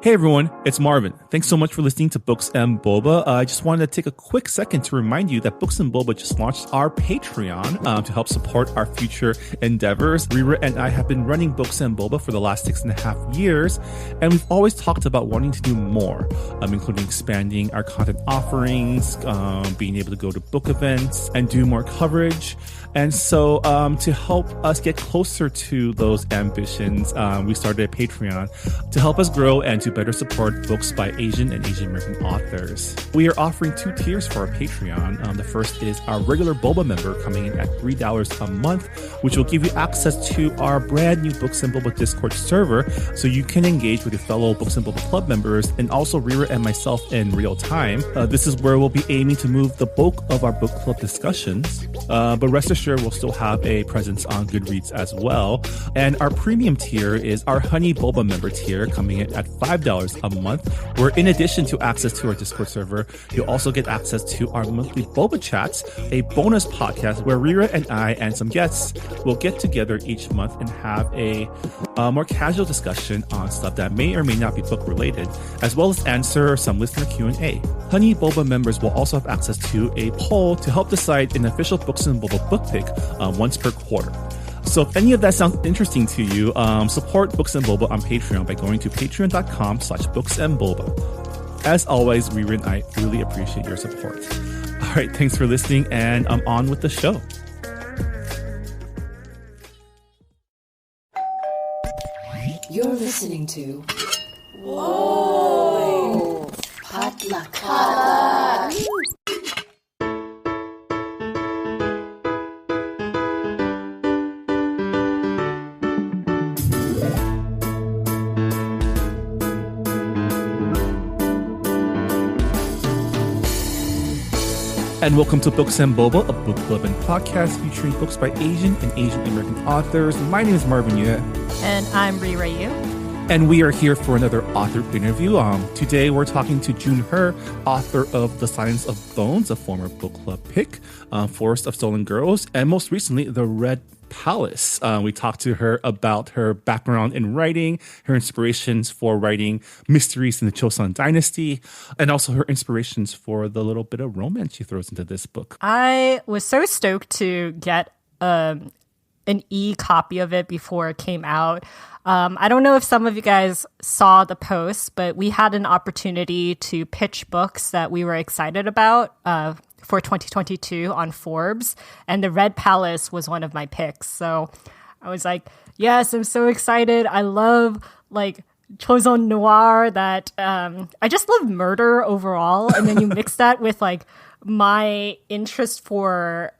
Hey everyone, it's Marvin. Thanks so much for listening to Books and Boba. I just wanted to take a quick second to remind you that Books and Boba just launched our Patreon to help support our future endeavors. Rira and I have been running Books and Boba for the last 6.5 years, and we've always talked about wanting to do more, including expanding our content offerings, being able to go to book events and do more coverage. And so to help us get closer to those ambitions, we started a Patreon to help us grow and to better support books by Asian and Asian American authors. We are offering 2 tiers for our Patreon. The first is our regular Boba member coming in at $3 a month, which will give you access to our brand new Books and Boba Discord server so you can engage with your fellow Books and Boba Club members and also Rira and myself in real time. This is where we'll be aiming to move the bulk of our book club discussions, but rest assured we'll still have a presence on Goodreads as well. And our premium tier is our Honey Boba member tier coming in at $5 a month, where in addition to access to our Discord server, you'll also get access to our monthly Boba Chats, a bonus podcast where Rira and I and some guests will get together each month and have a more casual discussion on stuff that may or may not be book related, as well as answer some listener Q&A. Honey Boba members will also have access to a poll to help decide an official Books and Boba book pick once per quarter. So if any of that sounds interesting to you, support Books and Boba on Patreon by going to patreon.com/booksandboba. As always, Rira and I really appreciate your support. All right, thanks for listening, and I'm on with the show. You're listening to Whoa! Potluck. And welcome to Books and Boba, a book club and podcast featuring books by Asian and Asian American authors. My name is Marvin Yue. And I'm Rira Yu. And we are here for another author interview. Today we're talking to June He, author of The Silence of Bones, a former book club pick, Forest of Stolen Girls, and most recently, The Red Palace. We talked to her about her background in writing, her inspirations for writing mysteries in the Joseon Dynasty, and also her inspirations for the little bit of romance she throws into this book. I was so stoked to get an e-copy of it before it came out. I don't know if some of you guys saw the post, but we had an opportunity to pitch books that we were excited about for 2022 on Forbes, and The Red Palace was one of my picks. So I was like, yes, I'm so excited. I love Joseon noir, that I just love murder overall, and then you mix that with my interest for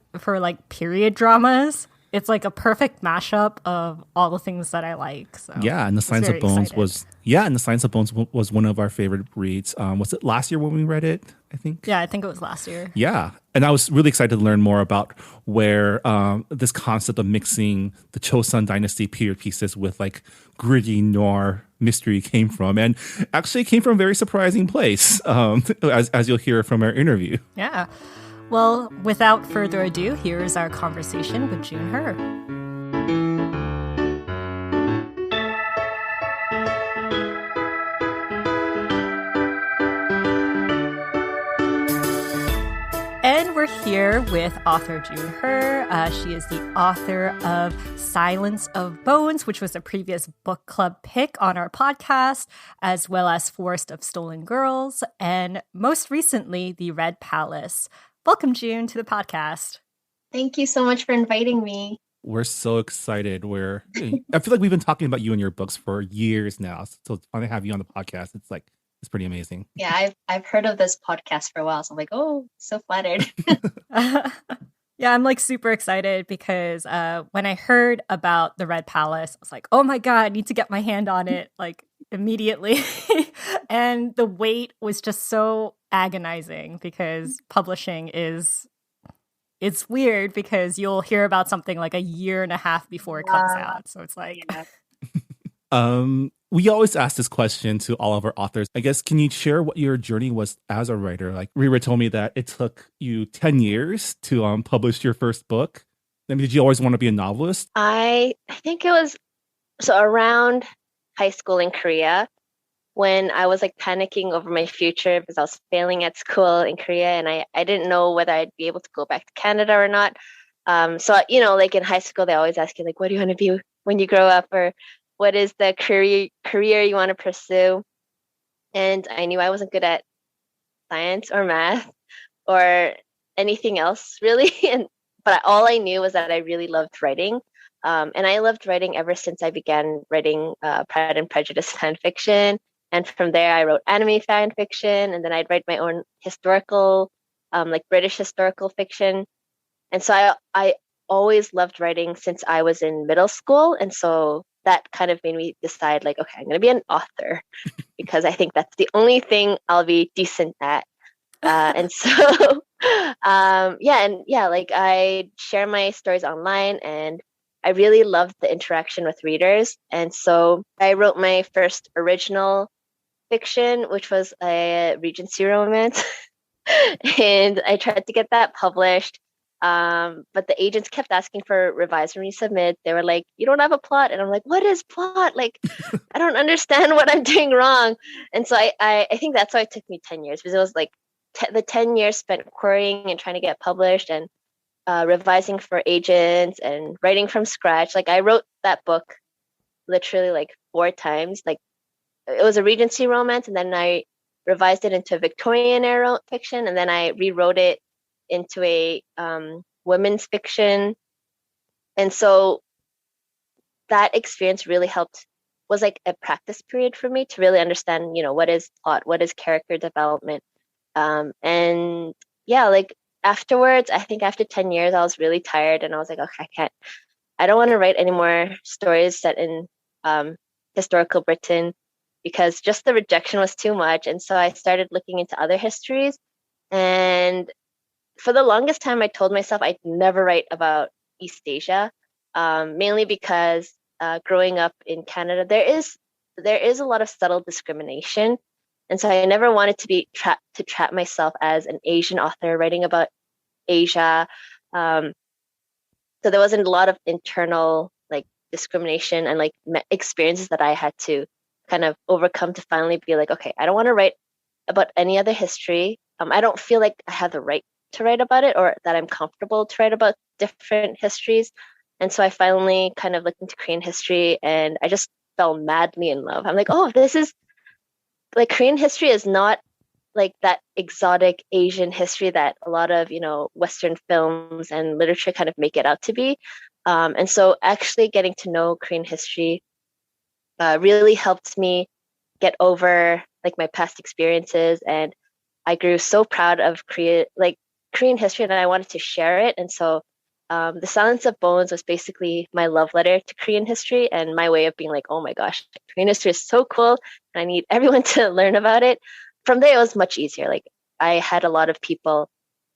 period dramas. It's like a perfect mashup of all the things that I like. So yeah, and The Silence of Bones was one of our favorite reads. Was it last year when we read it? I think. Yeah, I think it was last year. Yeah, and I was really excited to learn more about where this concept of mixing the Joseon Dynasty period pieces with gritty noir mystery came from, and actually it came from a very surprising place, as you'll hear from our interview. Yeah. Well, without further ado, here is our conversation with June He. And we're here with author June He. She is the author of Silence of Bones, which was a previous book club pick on our podcast, as well as Forest of Stolen Girls, and most recently, The Red Palace. Welcome, June, to the podcast. Thank you so much for inviting me. We're so excited. I feel like we've been talking about you and your books for years now. So to finally have you on the podcast, it's pretty amazing. Yeah, I've heard of this podcast for a while, so I'm like, oh, so flattered. Yeah, I'm super excited because when I heard about The Red Palace, I was like, oh my God, I need to get my hand on it immediately. And the wait was just so agonizing because publishing it's weird because you'll hear about something a year and a half before it comes out. So it's we always ask this question to all of our authors. I guess, can you share what your journey was as a writer? Rira told me that it took you 10 years to publish your first book. Did you always want to be a novelist? I think it was around high school in Korea. when I was like panicking over my future because I was failing at school in Korea, and I didn't know whether I'd be able to go back to Canada or not. So you know, like in high school, they always ask you like, what do you want to be when you grow up, or what is the career you want to pursue? And I knew I wasn't good at science or math or anything else really. And but all I knew was that I really loved writing. And I loved writing ever since I began writing Pride and Prejudice fan fiction. And from there, I wrote anime fan fiction, and then I'd write my own historical, like British historical fiction. And so I always loved writing since I was in middle school. And so that kind of made me decide, like, okay, I'm going to be an author because I think that's the only thing I'll be decent at. And so, like I share my stories online, and I really loved the interaction with readers. And so I wrote my first original fiction, which was a Regency romance. And I tried to get that published. But the agents kept asking for revise and resubmit. They were like, you don't have a plot. And I'm like, what is plot? Like, I don't understand what I'm doing wrong. And so I think that's why it took me 10 years, because it was like the 10 years spent querying and trying to get published, and revising for agents and writing from scratch. Like I wrote that book literally like 4 times. Like it was a Regency romance, and then I revised it into Victorian era fiction, and then I rewrote it into a women's fiction. And so that experience really helped, was like a practice period for me to really understand, you know, what is plot, what is character development. And yeah, like afterwards, I think after 10 years, I was really tired, and I was like, okay, I don't want to write any more stories set in historical Britain, because just the rejection was too much. And so I started looking into other histories. And for the longest time, I told myself I'd never write about East Asia, mainly because growing up in Canada, there is a lot of subtle discrimination. And so I never wanted to be trap myself as an Asian author writing about Asia. So there wasn't a lot of internal like discrimination and like experiences that I had to kind of overcome to finally be like, okay, I don't want to write about any other history. I don't feel like I have the right to write about it, or that I'm comfortable to write about different histories. And so I finally kind of looked into Korean history, and I just fell madly in love. I'm like, oh, this is like Korean history is not like that exotic Asian history that a lot of, you know, Western films and literature kind of make it out to be. And so actually getting to know Korean history really helped me get over like my past experiences. And I grew so proud of Korean history, that I wanted to share it. And so The Silence of Bones was basically my love letter to Korean history, and my way of being like, oh my gosh, Korean history is so cool, and I need everyone to learn about it. From there, it was much easier. Like I had a lot of people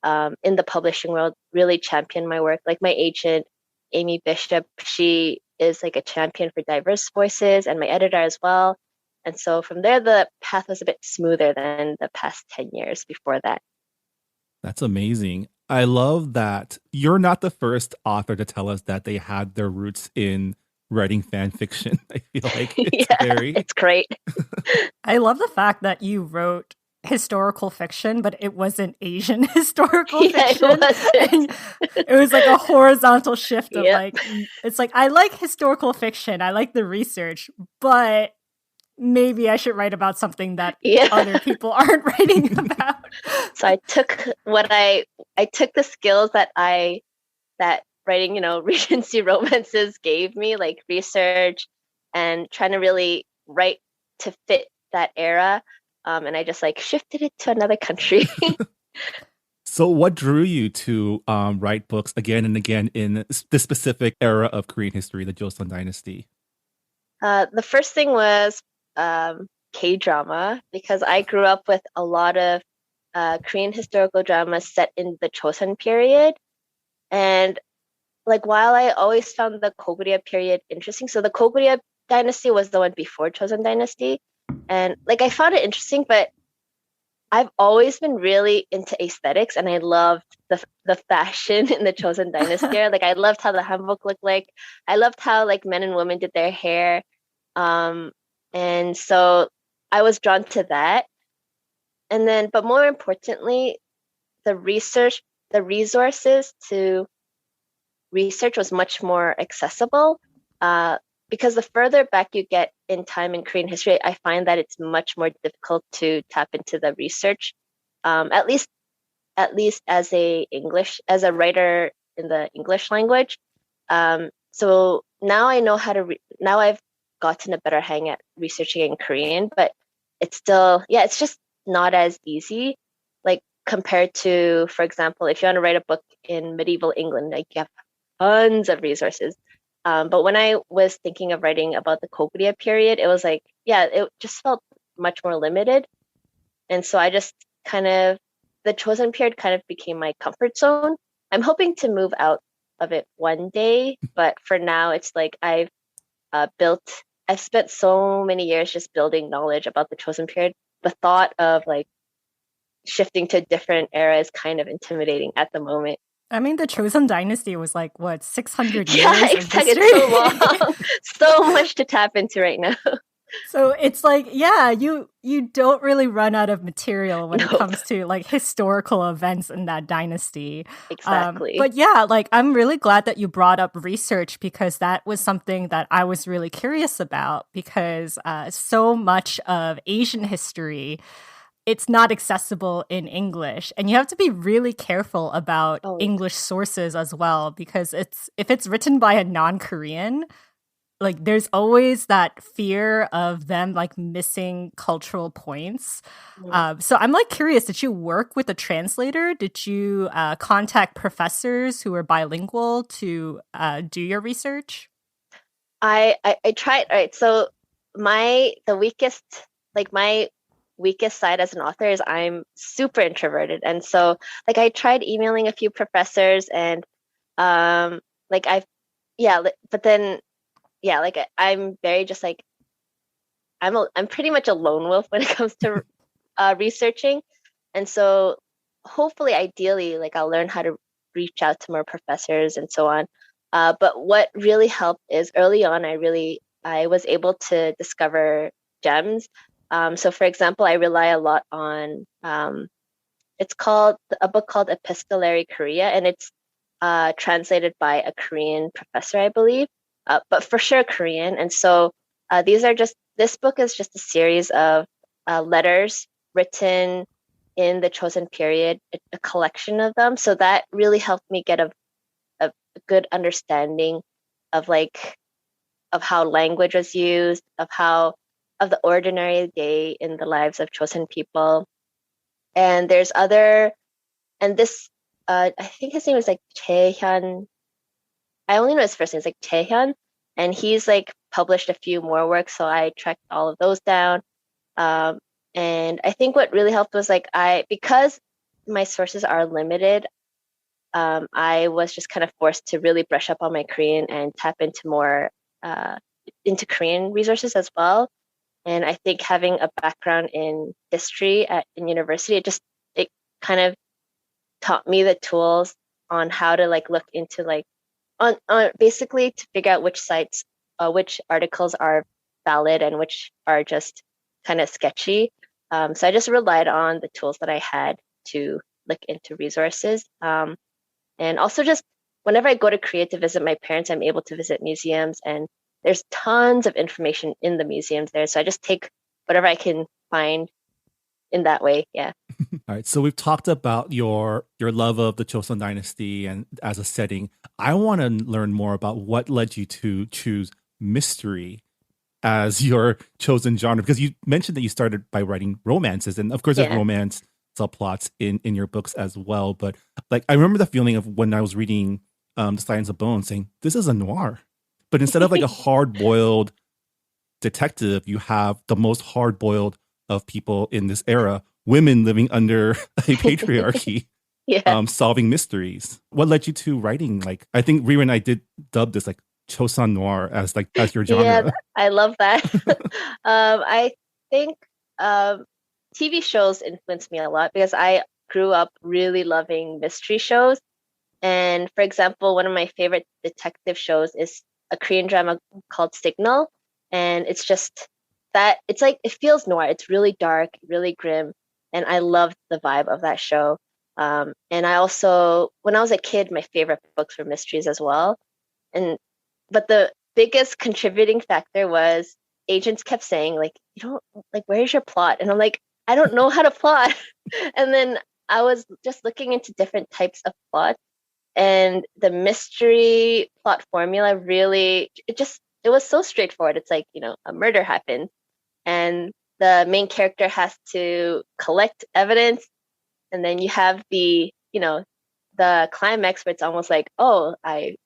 in the publishing world really champion my work. Like my agent, Amy Bishop, she is like a champion for diverse voices, and my editor as well. And so from there, the path was a bit smoother than the past 10 years before that. That's amazing. I love that you're not the first author to tell us that they had their roots in writing fan fiction. I feel like it's great. I love the fact that you wrote historical fiction, but it wasn't Asian historical fiction. It was like a horizontal shift of like, it's like, I like historical fiction, I like the research, but maybe I should write about something that other people aren't writing about. So I took I took the skills that writing, you know, Regency romances gave me, like research and trying to really write to fit that era. And I just like shifted it to another country. So what drew you to write books again and again in this specific era of Korean history, the Joseon Dynasty? The first thing was K-drama, because I grew up with a lot of Korean historical dramas set in the Joseon period. And like while I always found the Goguryeo period interesting, so the Goguryeo dynasty was the one before Joseon dynasty. And like I found it interesting, but I've always been really into aesthetics, and I loved the fashion in the Joseon dynasty. Like I loved how the hanbok looked like. I loved how like men and women did their hair. And so I was drawn to that. And then, but more importantly, the resources to research was much more accessible. Because the further back you get in time in Korean history, I find that it's much more difficult to tap into the research. At least as as a writer in the English language. So now I know how to. Now I've gotten a better hang at researching in Korean, but it's still, yeah, it's just not as easy. Like compared to, for example, if you want to write a book in medieval England, like you have tons of resources. But when I was thinking of writing about the Goguryeo period, it was like, yeah, it just felt much more limited. And so I just kind of, the Chosen period kind of became my comfort zone. I'm hoping to move out of it one day, but for now, it's like I've spent so many years just building knowledge about the Chosen period. The thought of like shifting to a different era is kind of intimidating at the moment. I mean, the Chosun Dynasty was like, what, 600 Yeah, years of exactly. history? It's so long. So much to tap into right now. So it's like, yeah, you don't really run out of material when it Nope. comes to like historical events in that dynasty. Exactly. But yeah, like I'm really glad that you brought up research because that was something that I was really curious about because so much of Asian history, it's not accessible in English. And you have to be really careful about Oh, English sources as well because if it's written by a non-Korean, like there's always that fear of them like missing cultural points. So I'm like curious, did you work with a translator? Did you contact professors who were bilingual to do your research? I tried. All right, so the weakest, like my weakest side as an author is I'm super introverted, and so like I tried emailing a few professors, and like I've yeah, but then yeah, like I'm very just like I'm pretty much a lone wolf when it comes to researching, and so hopefully, ideally, like I'll learn how to reach out to more professors and so on. But what really helped is early on, I was able to discover gems. So, for example, I rely a lot on it's called a book called Epistolary Korea, and it's translated by a Korean professor, I believe, but for sure Korean. And so this book is just a series of letters written in the Chosen period, a collection of them. So that really helped me get a good understanding of of how language was used, of the ordinary day in the lives of Chosen people. And there's other, and this, I think his name is like Chaehyun. I only know his first name is like Chaehyun, and he's like published a few more works, so I tracked all of those down. Um, and I think what really helped was because my sources are limited, I was just kind of forced to really brush up on my Korean and tap into more into Korean resources as well. And I think having a background in history in university, it kind of taught me the tools on how to like look into like on basically to figure out which articles are valid and which are just kind of sketchy. So I just relied on the tools that I had to look into resources. And also just whenever I go to Korea to visit my parents, I'm able to visit museums, and there's tons of information in the museums there. So I just take whatever I can find in that way. Yeah. All right, so we've talked about your love of the Joseon Dynasty and as a setting. I want to learn more about what led you to choose mystery as your chosen genre, because you mentioned that you started by writing romances, and of course, there's Yeah. romance subplots in your books as well. But like, I remember the feeling of when I was reading The Science of Bones, saying this is a noir, but instead of like a hard boiled detective, you have the most hard boiled of people in this era, women living under a patriarchy, Yeah. solving mysteries. What led you to writing? Like, I think Riri and I did dub this like Chosun noir as your genre. Yeah, I love that. I think TV shows influenced me a lot because I grew up really loving mystery shows. And for example, one of my favorite detective shows is a Korean drama called Signal. And it's just that it's like it feels noir. It's really dark, really grim, and I loved the vibe of that show. And I also, when I was a kid, my favorite books were mysteries as well. And but the biggest contributing factor was agents kept saying like, you don't like, where's your plot? And I'm like, I don't know how to plot. And then I was just looking into different types of plot, and the mystery plot formula really it was so straightforward. It's like, a murder happened and the main character has to collect evidence, and then you have the climax where it's almost like, oh, I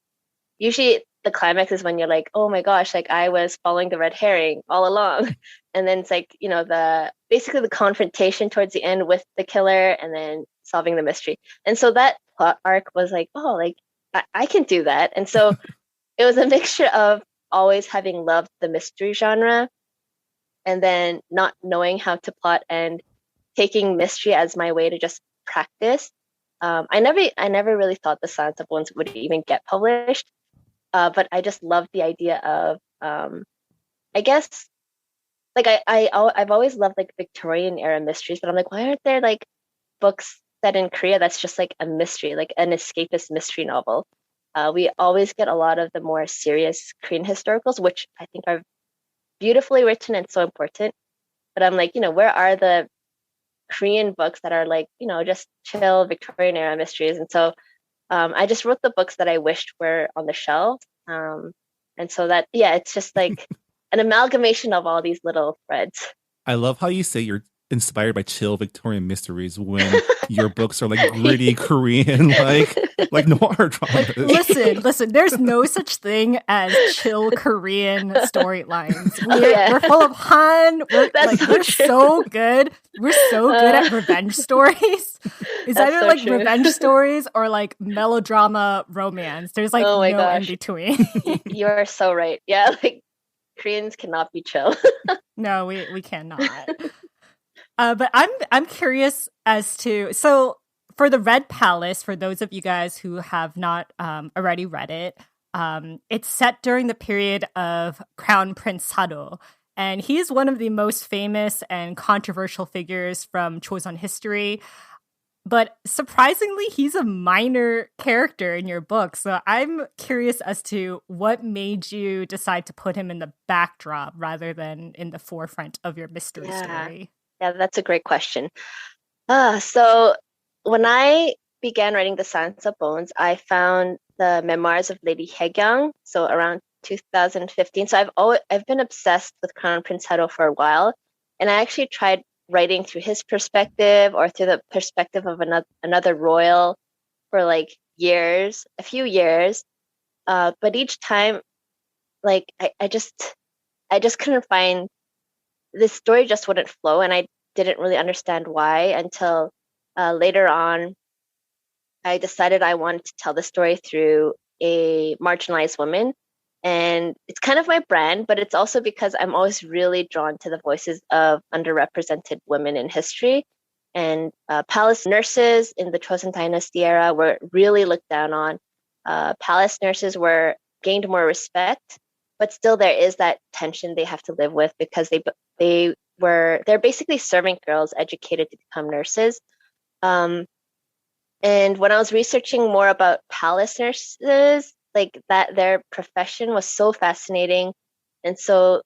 usually the climax is when you're like, oh my gosh, like I was following the red herring all along. And then it's like, basically the confrontation towards the end with the killer and then solving the mystery. And so that plot arc was like, oh, like I can do that. And so it was a mixture of always having loved the mystery genre and then not knowing how to plot and taking mystery as my way to just practice. I never really thought the Silence of Bones would even get published. But I just love the idea of, I guess, like I've always loved like Victorian era mysteries, but I'm like, why aren't there like books set in Korea that's just like a mystery, like an escapist mystery novel? We always get a lot of the more serious Korean historicals, which I think are beautifully written and so important. But I'm like, where are the Korean books that are like, just chill Victorian era mysteries? And so I just wrote the books that I wished were on the shelf. And so that, yeah, it's just like an amalgamation of all these little threads. I love how you say you're inspired by chill Victorian mysteries when your books are like gritty Korean, like noir dramas. Listen, there's no such thing as chill Korean storylines. We're full of Han. We're so good. We're so good at revenge stories. It's either so like true. Revenge stories or like melodrama romance. There's like no in between. You're so right. Yeah, like Koreans cannot be chill. No, we cannot. But I'm curious as to, so for the Red Palace, for those of you guys who have not already read it, it's set during the period of Crown Prince Sado, and he's one of the most famous and controversial figures from Joseon history. But surprisingly, he's a minor character in your book. So I'm curious as to what made you decide to put him in the backdrop rather than in the forefront of your mystery story. Yeah, that's a great question. So when I began writing The Silence of Bones, I found the memoirs of Lady Haegyang, so around 2015. So I've been obsessed with Crown Prince Sado for a while, and I actually tried writing through his perspective or through the perspective of another royal for like a few years. But each time, like I just couldn't find, this story just wouldn't flow, and I didn't really understand why until later on I decided I wanted to tell the story through a marginalized woman. And it's kind of my brand, but it's also because I'm always really drawn to the voices of underrepresented women in history. And palace nurses in the Joseon Dynasty era were really looked down on. Palace nurses gained more respect, but still there is that tension they have to live with because they're basically servant girls educated to become nurses. And when I was researching more about palace nurses, like that, their profession was so fascinating. And so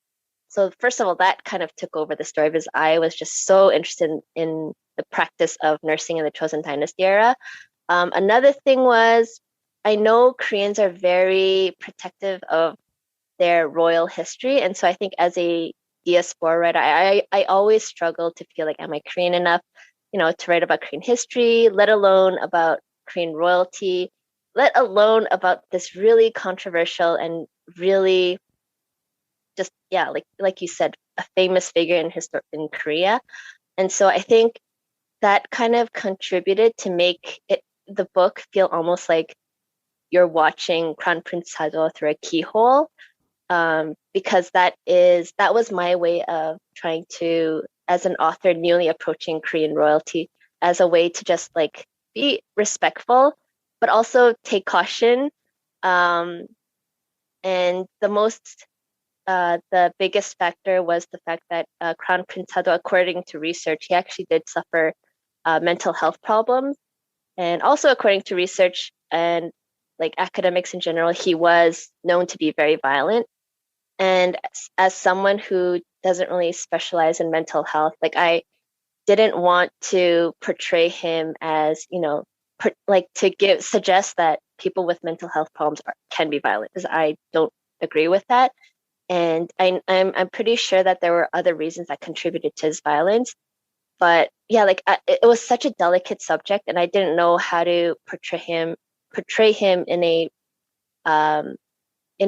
first of all, that kind of took over the story because I was just so interested in the practice of nursing in the Joseon Dynasty era. Another thing was, I know Koreans are very protective of their royal history. And so I think as a diaspora writer, I always struggle to feel like, am I Korean enough, to write about Korean history, let alone about Korean royalty, let alone about this really controversial and really just, yeah, like you said, a famous figure in Korea. And so I think that kind of contributed to make the book feel almost like you're watching Crown Prince Sado through a keyhole. Because that was my way of trying to, as an author newly approaching Korean royalty, as a way to just like be respectful, but also take caution. And the most the biggest factor was the fact that Crown Prince Hado, according to research, he actually did suffer mental health problems. And also, according to research and like academics in general, he was known to be very violent. And as someone who doesn't really specialize in mental health, like I didn't want to portray him as, like to suggest that people with mental health problems can be violent, because I don't agree with that. And I'm pretty sure that there were other reasons that contributed to his violence. But yeah, like it was such a delicate subject, and I didn't know how to portray him in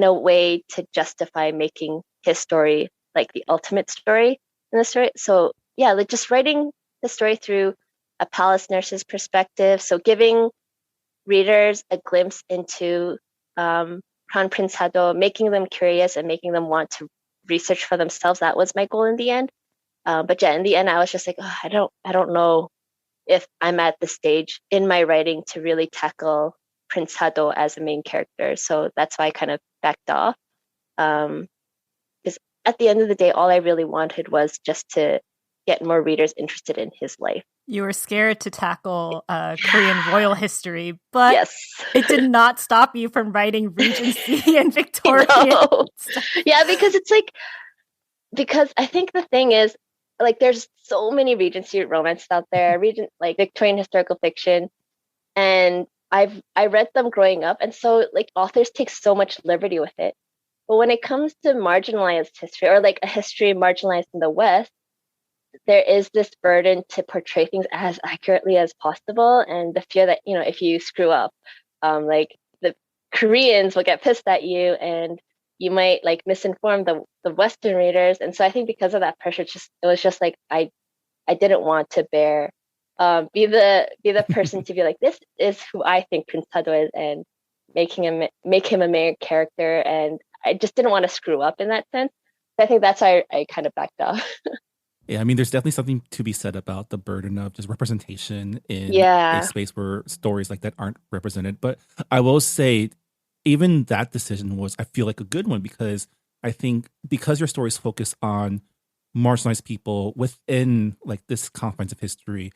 a way to justify making his story like the ultimate story in the story. So yeah, like just writing the story through a palace nurse's perspective. So giving readers a glimpse into Crown Prince Hado, making them curious and making them want to research for themselves. That was my goal in the end. But yeah, in the end, I was just like, oh, I don't know if I'm at the stage in my writing to really tackle Prince Hado as a main character. So that's why I kind of backed off. Because at the end of the day, all I really wanted was just to get more readers interested in his life. You were scared to tackle Korean royal history, but yes. It did not stop you from writing Regency and Victorian. Yeah, because it's like, because I think the thing is, like, there's so many Regency romances out there, like Victorian historical fiction, and I read them growing up, and so like authors take so much liberty with it. But when it comes to marginalized history, or like a history marginalized in the West, there is this burden to portray things as accurately as possible, and the fear that, if you screw up, like the Koreans will get pissed at you, and you might like misinform the Western readers. And so I think because of that pressure, it was just like I didn't want to be the person to be like, this is who I think Prince Hado is, and make him a main character, and I just didn't want to screw up in that sense. So I think that's why I kind of backed off. Yeah, I mean, there's definitely something to be said about the burden of just representation in Yeah. a space where stories like that aren't represented. But I will say, even that decision was, I feel like, a good one, because I think because your stories focus on marginalized people within like this confines of history,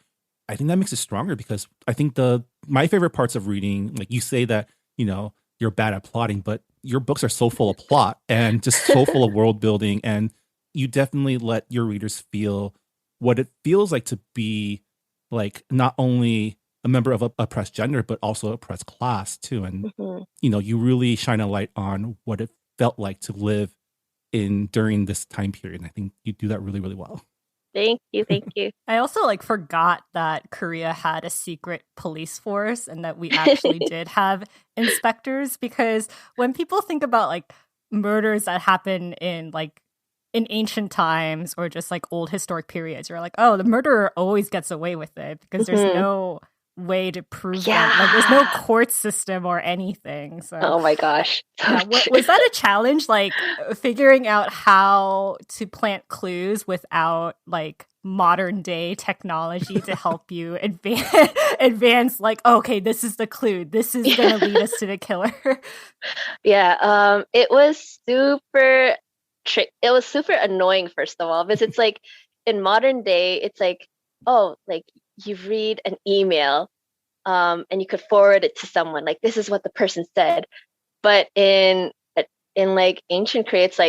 I think that makes it stronger, because I think my favorite parts of reading, like you say that, you're bad at plotting, but your books are so full of plot and just so full of world building, and you definitely let your readers feel what it feels like to be like not only a member of a oppressed gender, but also oppressed class too. And, you really shine a light on what it felt like to live during this time period. And I think you do that really, really well. Thank you. I also forgot that Korea had a secret police force and that we actually did have inspectors, because when people think about murders that happen in ancient times or just old historic periods, you're like, oh, the murderer always gets away with it because there's no way to prove that. There's no court system or anything. So, oh my gosh. Yeah, was that a challenge, figuring out how to plant clues without modern day technology to help you advance okay, this is the clue, this is going to lead us to the killer? Yeah, it was super it was super annoying, first of all, because it's in modern day, it's you read an email and you could forward it to someone, this is what the person said. But in ancient Korea, it's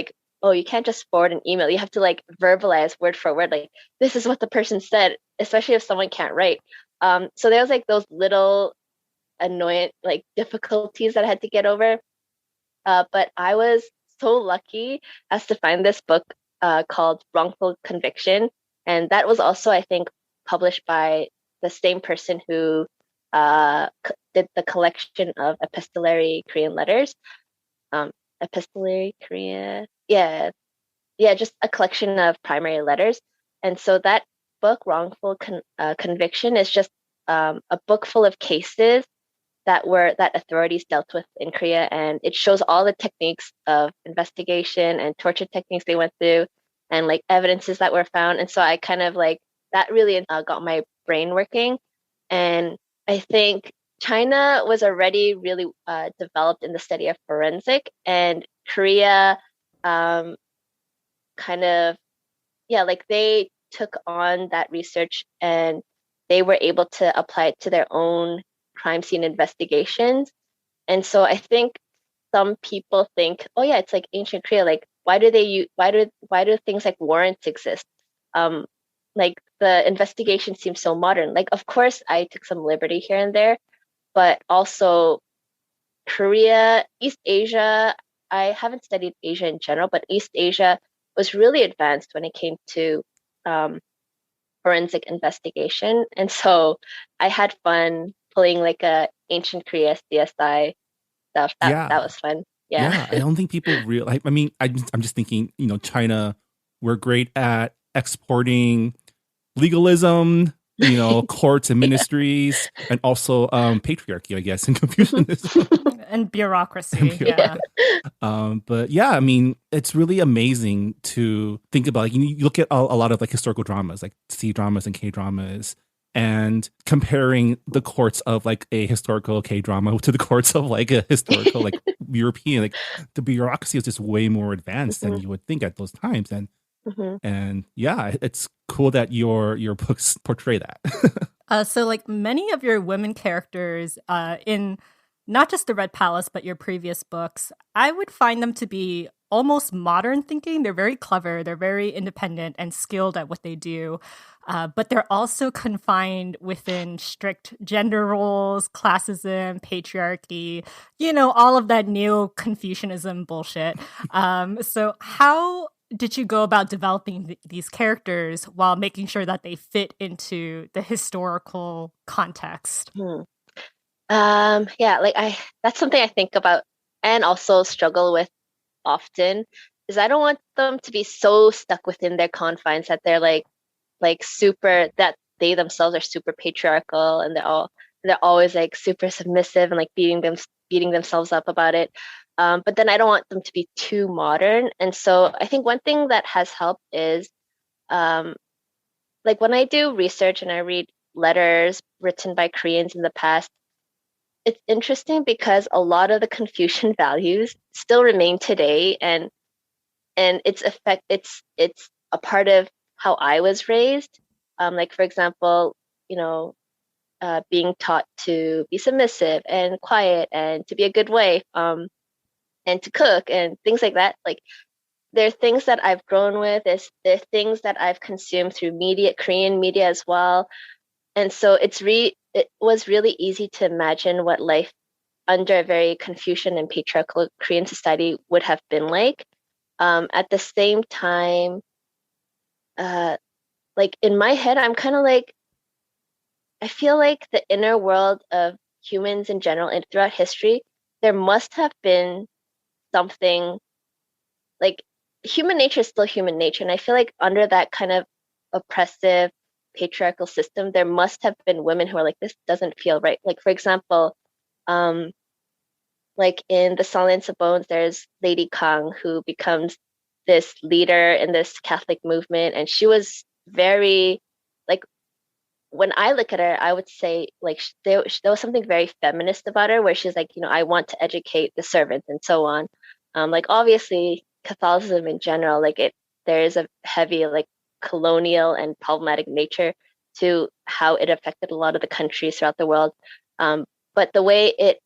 oh, you can't just forward an email, you have to verbalize word for word, this is what the person said, especially if someone can't write. So there was those little annoying difficulties that I had to get over, but I was so lucky as to find this book called Wrongful Conviction, and that was also, I think, published by the same person who did the collection of epistolary Korean letters. Epistolary Korea, yeah, just a collection of primary letters. And so that book, Wrongful Conviction, is just a book full of cases that authorities dealt with in Korea, and it shows all the techniques of investigation and torture techniques they went through, and evidences that were found. And so I kind of that really got my brain working. And I think China was already really developed in the study of forensic, and Korea kind of, yeah, like they took on that research and they were able to apply it to their own crime scene investigations. And so I think some people think, oh yeah, it's like ancient Korea. Like, why do things like warrants exist? Um, like the investigation seems so modern. Like, of course, I took some liberty here and there, but also Korea, East Asia. I haven't studied Asia in general, but East Asia was really advanced when it came to um, forensic investigation. And so I had fun pulling like a ancient Korea CSI stuff. That Yeah. was fun. Yeah. Yeah. I don't think people realize. I mean, I'm just thinking, China, we're great at exporting legalism, courts and Yeah. ministries, and also patriarchy, I guess, and Confucianism. And And bureaucracy. bureaucracy. Yeah. But yeah, I mean, it's really amazing to think about. Like, you look at a lot of like historical dramas, like C dramas and K dramas, and comparing the courts of like a historical K drama to the courts of like a historical like European. Like the bureaucracy is just way more advanced than Mhm, you would think at those times. mhm. And yeah, it's cool that your books portray that. So, like many of your women characters in not just the Red Palace, but your previous books, I would find them to be almost modern thinking. They're very clever, they're very independent and skilled at what they do. But they're also confined within strict gender roles, classism, patriarchy, all of that neo Confucianism bullshit. So, how did you go about developing these characters while making sure that they fit into the historical context? Hmm. Yeah, like that's something I think about and also struggle with often is I don't want them to be so stuck within their confines that they're like super that they themselves are super patriarchal and they're always like super submissive and like beating themselves up about it. But then I don't want them to be too modern. And so I think one thing that has helped is um, like when I do research and I read letters written by Koreans in the past, it's interesting because a lot of the Confucian values still remain today and it's a part of how I was raised. Like for example, you know, being taught to be submissive and quiet and to be a good wife, and to cook and things like that. Like there are things that I've grown with. There are things that I've consumed through media, Korean media as well. And so it was really easy to imagine what life under a very Confucian and patriarchal Korean society would have been like. At the same time, uh, like in my head, I'm kind of like, I feel like the inner world of humans in general and throughout history, there must have been something like human nature is still human nature. And I feel like under that kind of oppressive patriarchal system, there must have been women who are like, this doesn't feel right. Like, for example, um, like in The Silence of Bones, there's Lady Kang who becomes this leader in this Catholic movement. And she was very, like, when I look at her, I would say, like, there was something very feminist about her where she's like, I want to educate the servants and so on. Like, obviously, Catholicism in general, like, there is a heavy, like, colonial and problematic nature to how it affected a lot of the countries throughout the world. But the way it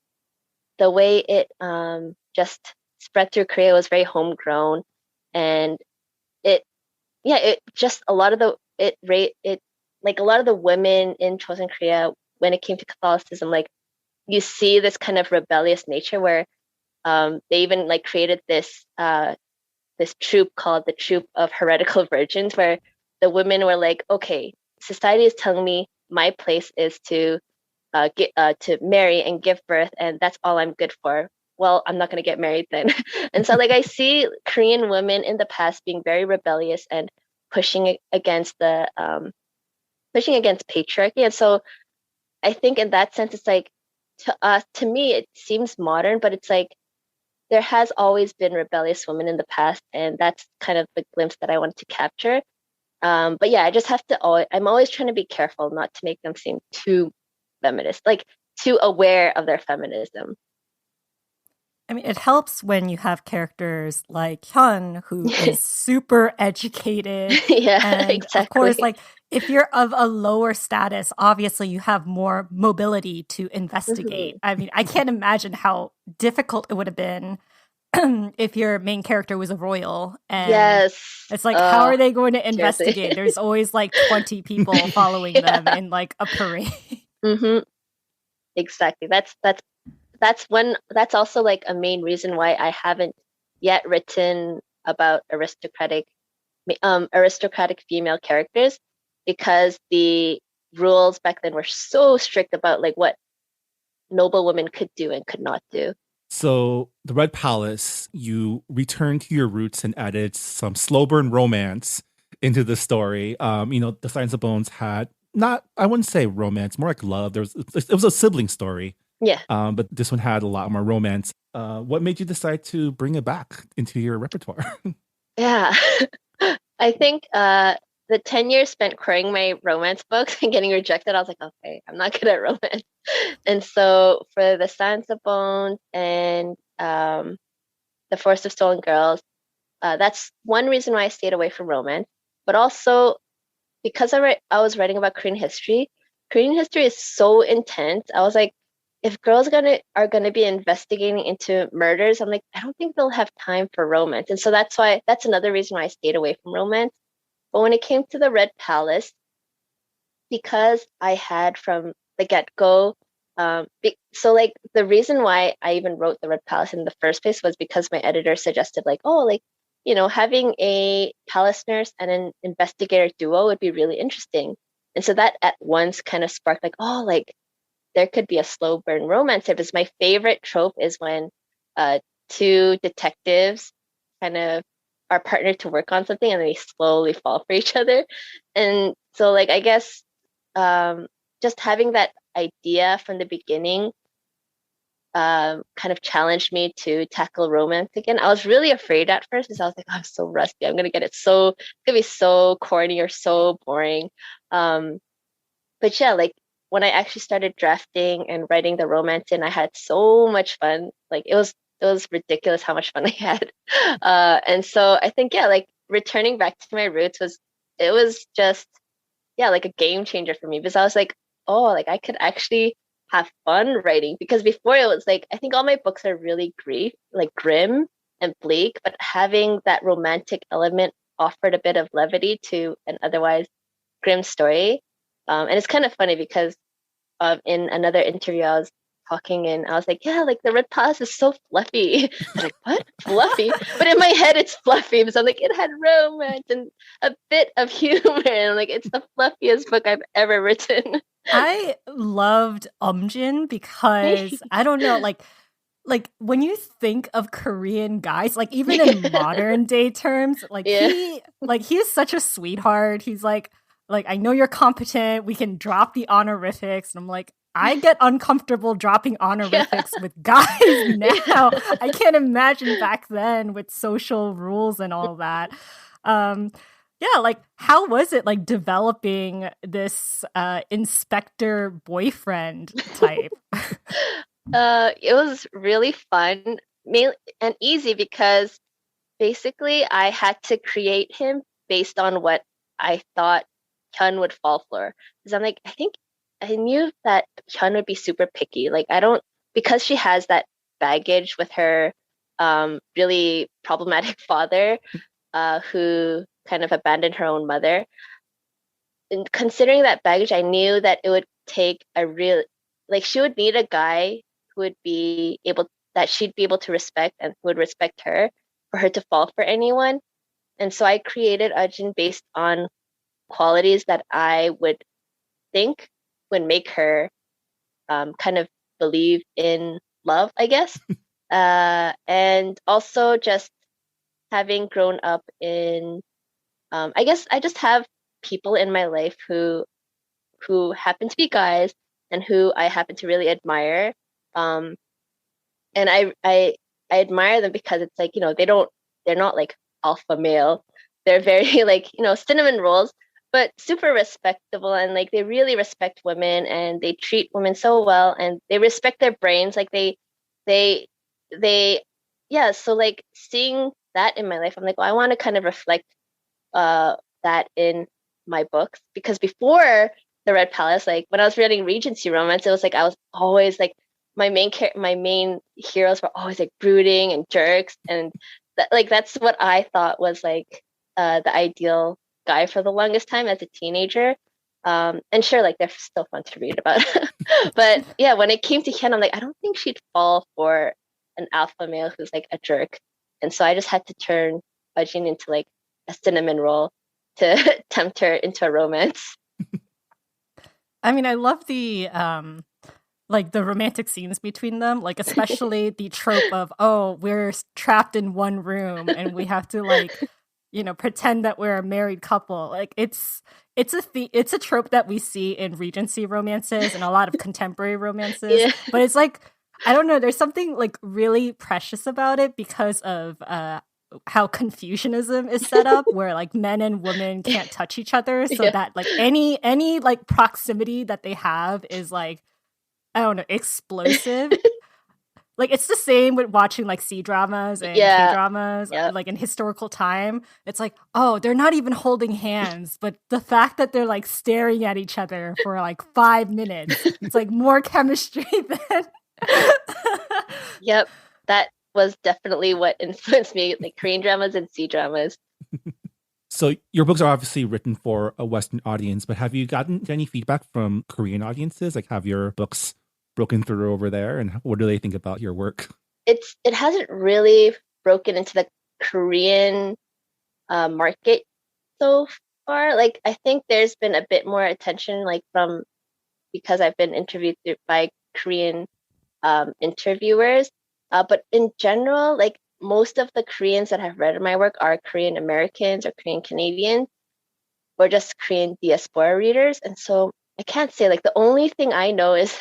just spread through Korea was very homegrown, and it yeah it just a lot of the it like a lot of the women in Chosen Korea when it came to Catholicism, like you see this kind of rebellious nature where they even like created this troop called the Troop of Heretical Virgins, where the women were like, okay, society is telling me my place is to marry and give birth, and that's all I'm good for. Well, I'm not going to get married then. And so, like, I see Korean women in the past being very rebellious and pushing against patriarchy. And so, I think in that sense, it's like to me, it seems modern, but it's like there has always been rebellious women in the past, and that's kind of the glimpse that I wanted to capture. But yeah, I just have to I'm always trying to be careful not to make them seem too feminist, like too aware of their feminism. I mean, it helps when you have characters like Hyun, who is super educated. Yeah, And of course, exactly. like, if you're of a lower status, obviously you have more mobility to Hmm. investigate. I mean, I can't imagine how difficult it would have been if your main character was a royal. And Yes. it's like, how are they going to Seriously. investigate? There's always like 20 people following them Yeah. in like a parade. Hmm. Exactly. That's also like a main reason why I haven't yet written about aristocratic female characters, because the rules back then were so strict about like what noble women could do and could not do. So, the Red Palace, you returned to your roots and added some slow burn romance into the story. The Science of Bones had not, I wouldn't say romance, more like love. It was a sibling story, Yeah. but this one had a lot more romance. What made you decide to bring it back into your repertoire? Yeah. I think the 10 years spent querying my romance books and getting rejected, I was like, okay, I'm not good at romance. And so for the Science of Bones and the Forest of Stolen Girls, that's one reason why I stayed away from romance. But also because I was writing about Korean history is so intense. I was like, if are gonna be investigating into murders, I'm like, I don't think they'll have time for romance. And so that's another reason why I stayed away from romance. But when it came to the Red Palace, because I had from the get-go, so like the reason why I even wrote the Red Palace in the first place was because my editor suggested like, oh, like, having a palace nurse and an investigator duo would be really interesting. And so that at once kind of sparked like, oh, like there could be a slow burn romance here. Because my favorite trope is when two detectives kind of are partnered to work on something and they slowly fall for each other. And so like I guess um, just having that idea from the beginning kind of challenged me to tackle romance again. I was really afraid at first because I was like, oh, I'm so rusty. It's gonna be so corny or so boring. Um, but yeah, like when I actually started drafting and writing the romance in, I had so much fun. Like it was ridiculous how much fun I had. And so I think, yeah, like returning back to my roots it was just, yeah, like a game changer for me, because I was like, oh, like I could actually have fun writing, because before it was like, I think all my books are really grim and bleak, but having that romantic element offered a bit of levity to an otherwise grim story. And it's kind of funny because in another interview I was talking and I was like, yeah, like the Red Palace is so fluffy. I'm like, what? Fluffy? But in my head it's fluffy because I'm like, it had romance and a bit of humor. And I'm like, it's the fluffiest book I've ever written. I loved Umjin because I don't know, like when you think of Korean guys, like even in modern day terms, Yeah. he is such a sweetheart. He's like I know you're competent. We can drop the honorifics, and I'm like, I get uncomfortable dropping honorifics with guys now. Yeah. I can't imagine back then with social rules and all that. Um, yeah, like how was it like developing this inspector boyfriend type? It was really fun, mainly and easy because basically I had to create him based on what I thought Hyun would fall for. Because I'm like, I think I knew that Hyun would be super picky. Like I don't, because she has that baggage with her really problematic father, who kind of abandoned her own mother. And considering that baggage, I knew that it would take a real, like she would need a guy who would be able, that she'd be able to respect and who would respect her for her to fall for anyone. And so I created Ajin based on qualities that I would think would make her kind of believe in love, I guess. And also just having grown up in, I guess I just have people in my life who happen to be guys and who I happen to really admire. Um, and I admire them because it's like, they're not like alpha male. They're very like, cinnamon rolls, but super respectable, and like they really respect women and they treat women so well and they respect their brains. Like they so like seeing that in my life, I'm like, well, I want to kind of reflect that in my books, because before the Red Palace, like when I was reading Regency romance, it was like I was always like my main heroes were always like brooding and jerks, and that's what I thought was like the ideal guy for the longest time as a teenager. And sure, like they're still fun to read about. But yeah, when it came to Ken, I'm like, I don't think she'd fall for an alpha male who's like a jerk. And so I just had to turn Bajin into like a cinnamon roll to tempt her into a romance. I mean, I love the like the romantic scenes between them, like especially the trope of, oh, we're trapped in one room and we have to like, pretend that we're a married couple. Like it's a trope that we see in Regency romances and a lot of contemporary romances. Yeah. But it's like, I don't know, there's something like really precious about it because of how Confucianism is set up, where like men and women can't touch each other, so that like any like proximity that they have is like, I don't know, explosive. Like it's the same with watching like C-dramas and K-dramas, like in historical time. It's like, oh, they're not even holding hands, but the fact that they're like staring at each other for like 5 minutes, it's like more chemistry than. Yep, that was definitely what influenced me, like Korean dramas and C-dramas. So your books are obviously written for a Western audience, but have you gotten any feedback from Korean audiences? Like, have your books broken through over there, and what do they think about your work? It hasn't really broken into the Korean market so far. Like, I think there's been a bit more attention, like because I've been interviewed by Korean interviewers. But in general, like most of the Koreans that have read my work are Korean Americans or Korean Canadians, or just Korean diaspora readers. And so I can't say, like, the only thing I know is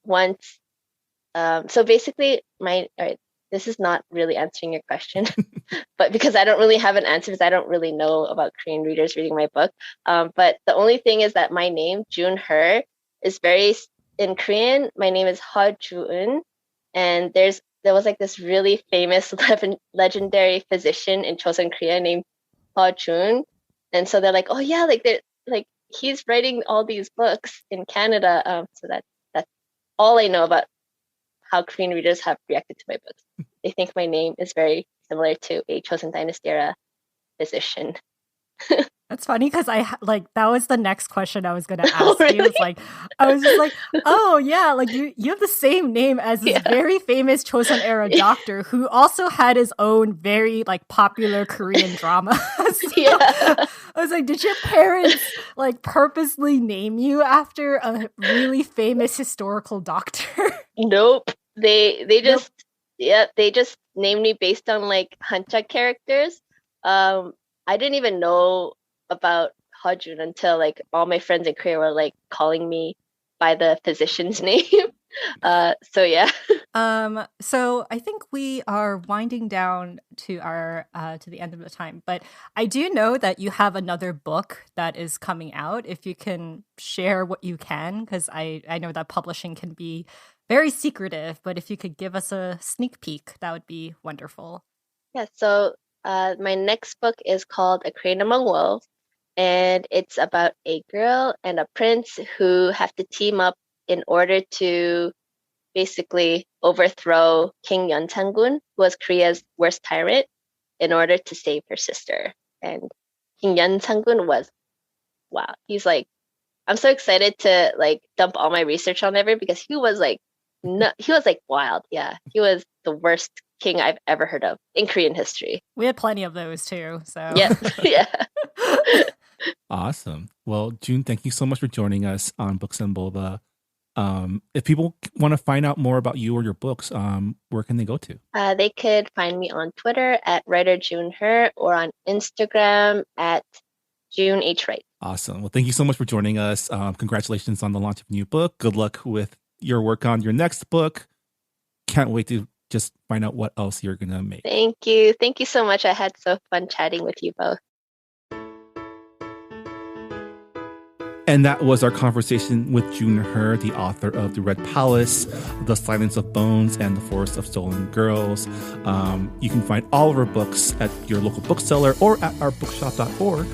once. So basically, this is not really answering your question, but because I don't really have an answer, because I don't really know about Korean readers reading my book. But the only thing is that my name, Jun Her, is in Korean. My name is Ha Ju-eun, and there was like this really famous legendary physician in Chosun, Korea named Ha Jun, and so they're like, oh yeah, like he's writing all these books in Canada. So that's all I know about how Korean readers have reacted to my books. They think my name is very similar to a Chosun Dynasty era physician. That's funny because that was the next question I was going to ask Oh, really? you. It's like, I was just like, oh yeah, like you have the same name as this very famous Chosun era doctor who also had his own very like popular Korean drama. So, I was like, did your parents like purposely name you after a really famous historical doctor? Nope. They just they just named me based on like Hanja characters. I didn't even know about Hajun until like all my friends in Korea were like calling me by the physician's name. So yeah. So I think we are winding down to our to the end of the time, but I do know that you have another book that is coming out. If you can share what you can, because I know that publishing can be very secretive, but if you could give us a sneak peek, that would be wonderful. Yeah, so my next book is called A Crane Among Wolves, and it's about a girl and a prince who have to team up in order to basically overthrow King Yeonchang-gun, who was Korea's worst tyrant, in order to save her sister. And King Yeonchang-gun was, wow, he's like, I'm so excited to like dump all my research on Ever, because he was like wild. Yeah, he was the worst king I've ever heard of in Korean history. We had plenty of those too. So yeah. Awesome. Well, June, thank you so much for joining us on Books and Boba. If people want to find out more about you or your books, where can they go to? They could find me on Twitter at writer June Her, or on Instagram at June H. Wright. Awesome. Well, thank you so much for joining us. Congratulations on the launch of a new book. Good luck with your work on your next book. Can't wait to just find out what else you're going to make. Thank you. Thank you so much. I had so fun chatting with you both. And that was our conversation with June He, the author of The Red Palace, The Silence of Bones, and The Forest of Stolen Girls. You can find all of our books at your local bookseller or at ourbookshop.org,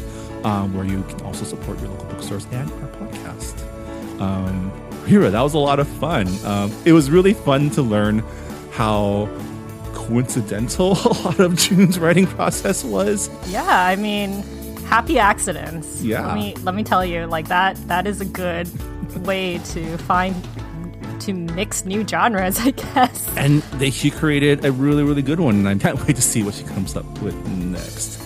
where you can also support your local bookstores and our podcast. Hira, that was a lot of fun. It was really fun to learn how coincidental a lot of June's writing process was. Yeah, I mean, happy accidents. Yeah. Let me tell you, like that is a good way to mix new genres, I guess. And she created a really, really good one, and I can't wait to see what she comes up with next.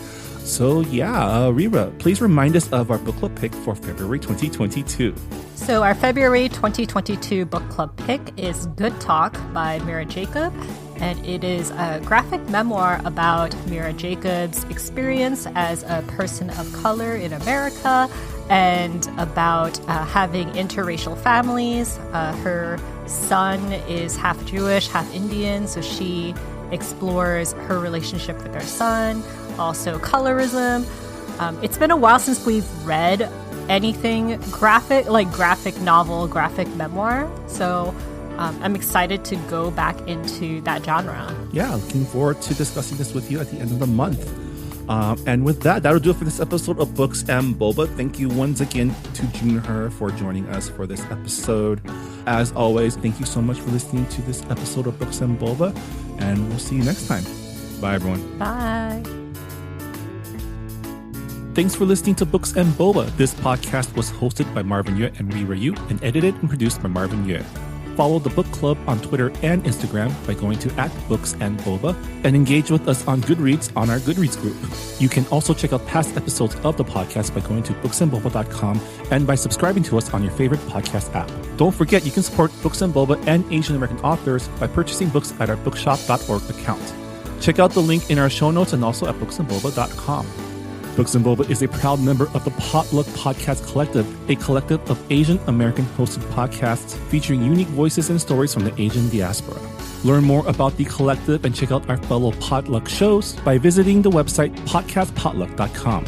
So yeah, Rira, please remind us of our book club pick for February 2022. So our February 2022 book club pick is Good Talk by Mira Jacob. And it is a graphic memoir about Mira Jacob's experience as a person of color in America and about having interracial families. Her son is half Jewish, half Indian, so she explores her relationship with her son, also colorism. It's been a while since we've read anything graphic novel, graphic memoir. So I'm excited to go back into that genre. Yeah, looking forward to discussing this with you at the end of the month. And with that'll do it for this episode of Books and Boba. Thank you once again to June He for joining us for this episode. As always, thank you so much for listening to this episode of Books and Boba, and we'll see you next time. Bye, everyone. Bye. Thanks for listening to Books and Boba. This podcast was hosted by Marvin Yue and Rira Yu and edited and produced by Marvin Yue. Follow the book club on Twitter and Instagram by going to @BooksandBoba and engage with us on Goodreads on our Goodreads group. You can also check out past episodes of the podcast by going to booksandboba.com and by subscribing to us on your favorite podcast app. Don't forget, you can support Books and Boba and Asian American authors by purchasing books at our bookshop.org account. Check out the link in our show notes and also at booksandboba.com. Books and Boba is a proud member of the Potluck Podcast Collective, a collective of Asian American hosted podcasts featuring unique voices and stories from the Asian diaspora. Learn more about the collective and check out our fellow Potluck shows by visiting the website podcastpotluck.com.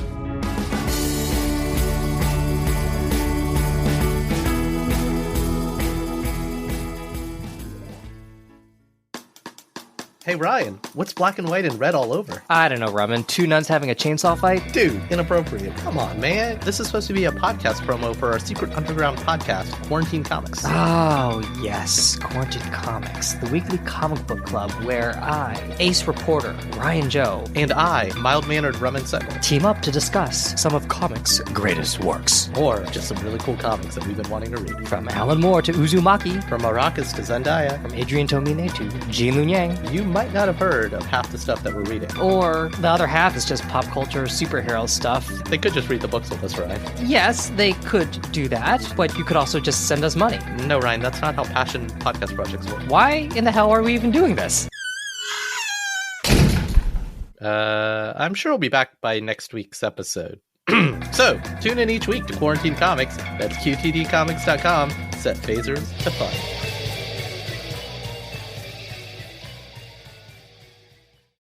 Hey Ryan, what's black and white and red all over? I don't know, Ramen. Two nuns having a chainsaw fight? Dude, inappropriate. Come on, man. This is supposed to be a podcast promo for our secret underground podcast, Quarantine Comics. Oh, yes. Quarantine Comics, the weekly comic book club where I, ace reporter Ryan Joe, And I, mild-mannered Ramen Settle. team up to discuss some of comics' greatest works. Or just some really cool comics that we've been wanting to read. From Alan Moore to Uzumaki, From Arrakis to Zendaya. from Adrian Tomine to Jean Lun Yang. You might not have heard of half the stuff that we're reading. Or the other half is just pop culture superhero stuff. They could just read the books with us, Ryan. Yes, they could do that, but you could also just send us money. No, Ryan, that's not how passion podcast projects work. Why in the hell are we even doing this? I'm sure we'll be back by next week's episode. So, tune in each week to Quarantine Comics. That's qtdcomics.com. Set phasers to fun.